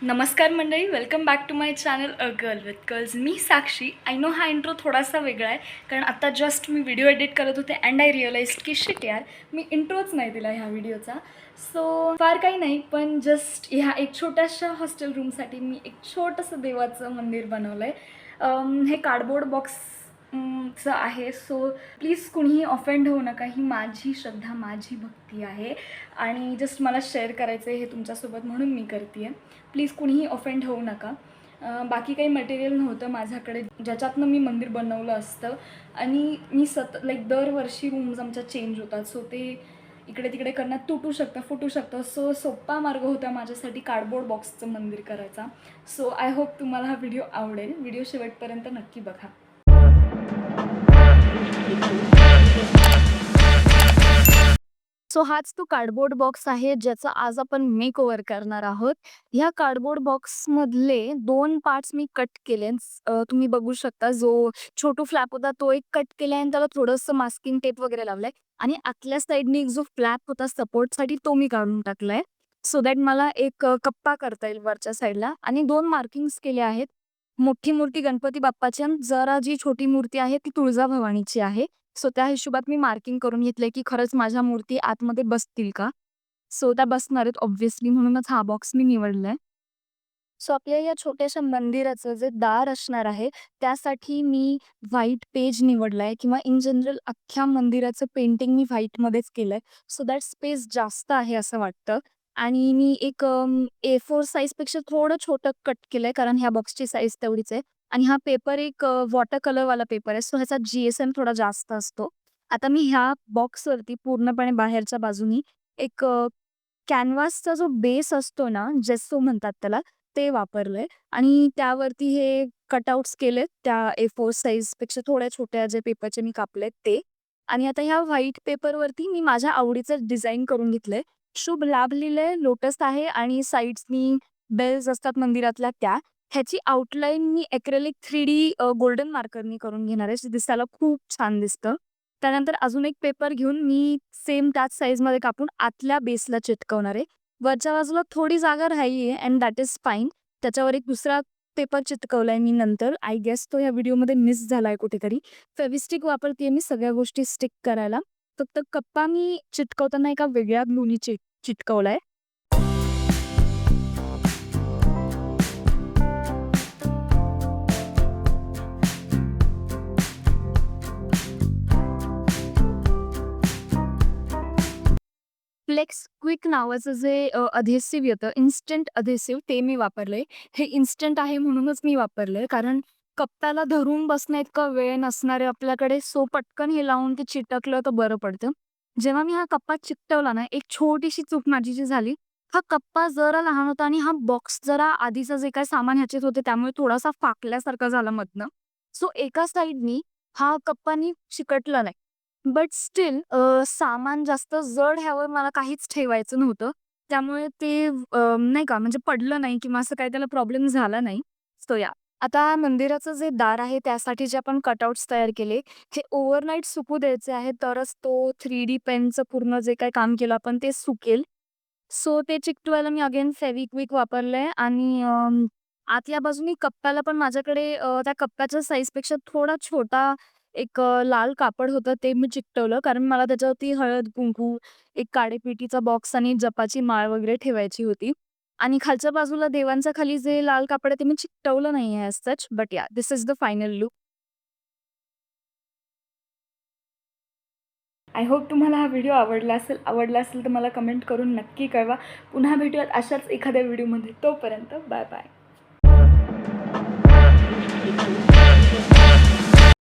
नमस्कार मंडळी, welcome back to my channel a girl with curls. मी साक्षी. आय नो हा इंट्रो थोडासा वेगळा आहे कारण आता जस्ट मी व्हिडिओ एडिट करत होते अँड आय रिअलाइज की शिट यार मी इंट्रोच नाही दिला ह्या व्हिडिओचा. सो फार काही नाही, पण जस्ट ह्या एक छोट्याशा हॉस्टेल रूमसाठी मी एक छोटंसं देवाचं मंदिर बनवलं आहे. हे कार्डबोर्ड बॉक्स चं आहे. सो प्लीज कुणीही ऑफेंड होऊ नका. ही माझी श्रद्धा, माझी भक्ती आहे आणि जस्ट मला शेअर करायचं आहे हे तुमच्यासोबत म्हणून मी करते आहे. प्लीज कुणीही ऑफेंड होऊ नका. बाकी काही मटेरियल नव्हतं माझ्याकडे ज्याच्यातनं मी मंदिर बनवलं असतं आणि मी दरवर्षी रूम्स आमच्या चेंज होतात. सो ते इकडे तिकडे करण्यात तुटू शकतं, फुटू शकतं. सो सोपा मार्ग होता माझ्यासाठी कार्डबोर्ड बॉक्सचं मंदिर करायचा. सो आय होप तुम्हाला हा व्हिडिओ आवडेल. व्हिडिओ शेवटपर्यंत नक्की बघा. सो हाच तो कार्डबोर्ड बॉक्स आहे ज्याचा आज आपण मेक ओव्हर करणार आहोत. ह्या कार्डबोर्ड बॉक्समधले 2 पार्ट्स मी कट केले. तुम्ही बघू शकता, जो छोटू फ्लॅप होता तो एक कट केला आणि त्याला थोडंसं मास्किंग टेप वगैरे लावलंय आणि आतल्या साईडनी एक जो फ्लॅप होता सपोर्टसाठी तो मी काढून टाकलाय. सो दॅट मला एक कप्पा करता येईल वरच्या साईडला आणि 2 मार्किंग्स केले आहेत. मोठी मूर्ती गणपती बाप्पाची आणि जरा जी छोटी मूर्ती आहे ती तुळजाभवानीची आहे. सो त्या हिशोबात मी मार्किंग करून घेतलंय की खरंच माझ्या मूर्ती आतमध्ये बसतील का? सो त्या बसणार आहेत ऑब्व्हियसली, म्हणूनच हा बॉक्स मी निवडलाय. सो आपल्या या छोट्याशा मंदिराचं जे दार असणार आहे त्यासाठी मी व्हाईट पेज निवडलाय किंवा इन जनरल अख्ख्या मंदिराचं पेंटिंग मी व्हाईटमध्येच केलंय. सो दॅट स्पेस जास्त आहे असं वाटतं. आणि मी एक A4 साईजपेक्षा थोडं छोटं कट केलंय कारण ह्या बॉक्सची साईज तेवढीच आहे. आणि हा पेपर एक वॉटर कलरवाला पेपर आहे. सो ह्याचा GSM थोडा जास्त असतो. आता मी ह्या बॉक्सवरती पूर्णपणे बाहेरच्या बाजूनी एक कॅनव्हासचा जो बेस असतो ना, जेस्सो म्हणतात त्याला, ते वापरलंय आणि त्यावरती हे कटआउट्स केलेत त्या A4 साईजपेक्षा थोड्या छोट्या जे पेपरचे मी कापलेत ते. आणि आता ह्या व्हाईट पेपरवरती मी माझ्या आवडीचं डिझाईन करून घेतलंय. शुभ लाभ लिहिलंय, लोटस आहे आणि साइड्सनी बेल्स असतात मंदिरातल्या त्या. ह्याची आउटलाईन मी एक्रेलिक 3D गोल्डन मार्करनी करून घेणार आहे, जे दिसायला खूप छान दिसतं. त्यानंतर अजून एक पेपर घेऊन मी सेम त्याच साईजमध्ये कापून आतल्या बेसला चिटकवणार आहे. वरच्या बाजूला थोडी जागा राहिली आहे अँड दॅट इज फाईन. त्याच्यावर एक दुसरा पेपर चिटकवलाय मी नंतर. आय गेस तो या व्हिडिओमध्ये मिस झालाय कुठेतरी. फेविस्टिक वापरतेय मी सगळ्या गोष्टी स्टिक करायला. फक्त कप्पा मी चिटकवताना एका वेगळ्या ग्लूनी चिटकवलाय. फ्लेक्स क्विक नावाचं जे अधेसिव्ह येतं, इन्स्टंट अधेसिव्ह, ते मी वापरलंय. हे इन्स्टंट आहे म्हणूनच मी वापरलंय कारण कप्प्याला धरून बसण्याइतका वेळ नसणार आहे आपल्याकडे. सो पटकन हे लावून ते चिटकलं तर बरं पडतं. जेव्हा मी हा कप्पा चिकटवला ना, एक छोटीशी चूक माझी जी झाली, हा कप्पा जरा लहान होता आणि हा बॉक्स जरा आधीचं जे काही सामान ह्याच्यात होते त्यामुळे थोडासा फाकल्यासारखा झाला मधनं. सो एका साईडनी हा कप्पा नीट चिकटला नाही. बट स्टिल सामान जास्त जड ह्यावर मला काहीच ठेवायचं नव्हतं. त्यामुळे ते नाही का, म्हणजे पडलं नाही किंवा असं काही त्याला प्रॉब्लेम झाला नाही. सो या. आता मंदिराचं जे दार आहे त्यासाठी जे आपण कटआउट्स तयार केले, हे ओव्हरनाईट सुकू द्यायचे आहेत, तरच तो 3D पेनचं पूर्ण जे काही काम केलं आपण ते सुकेल. सो ते चिकटवायला मी अगेन फेविक्विक वापरलंय आणि आतल्या बाजूनी कप्प्याला पण माझ्याकडे त्या कप्प्याच्या साईजपेक्षा थोडा छोटा एक लाल कापड होतं, ते मी चिकटवलं कारण मला त्याच्यावरती हळद, कुंकू, एक काडेपेटीचा बॉक्स आणि जपाची माळ वगैरे ठेवायची होती. आणि खालच्या बाजूला देवांच्या खाली जे लाल कापड आहे ते मी चिकटवलं नाही आहे ॲज सच. बट या, this is the final look. I hope तुम्हाला हा व्हिडिओ आवडला असेल तर मला कमेंट करून नक्की कळवा. पुन्हा भेटूयात अशाच एखाद्या व्हिडिओमध्ये. तोपर्यंत बाय बाय.